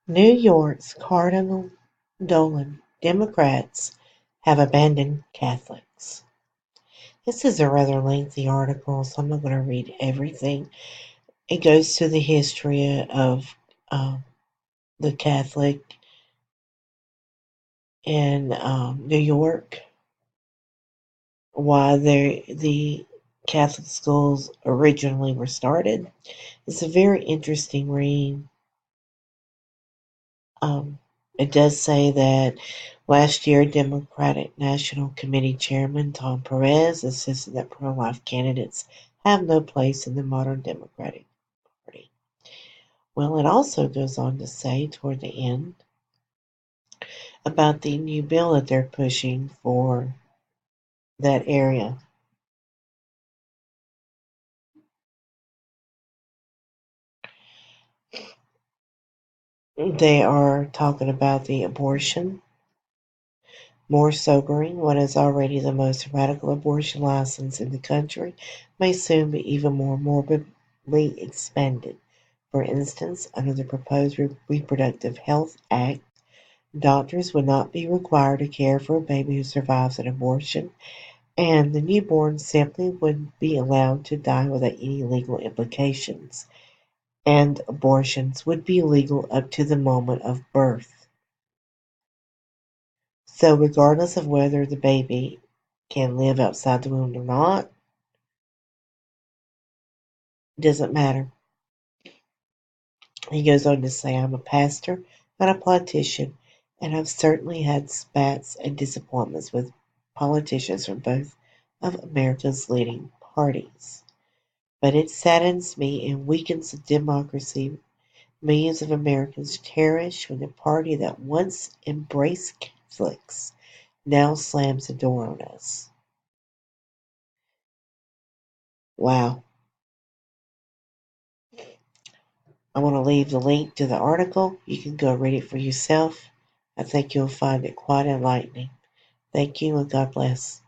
New York's Cardinal Dolan Democrats have abandoned Catholics. This is a rather lengthy article, so I'm not going to read everything. It goes to the history of the Catholic in New York, why the Catholic schools originally were started. It's a very interesting read. Um, it does say that last year, Democratic National Committee Chairman Tom Perez insisted that pro-life candidates have no place in the modern Democratic Party. Well, it also goes on to say toward the end about the new bill that they're pushing for that area. They are talking about the abortion. More sobering, what is already the most radical abortion license in the country may soon be even more morbidly expanded. For instance, under the proposed Reproductive Health Act, doctors would not be required to care for a baby who survives an abortion, and the newborn simply would be allowed to die without any legal implications, and abortions would be legal up to the moment of birth. So regardless of whether the baby can live outside the womb or not, doesn't matter. He goes on to say, I'm a pastor, not a politician, and I've certainly had spats and disappointments with politicians from both of America's leading parties. But it saddens me and weakens the democracy millions of Americans cherish when the party that once embraced Catholics now slams the door on us. Wow. I want to leave the link to the article. You can go read it for yourself. I think you'll find it quite enlightening. Thank you and God bless.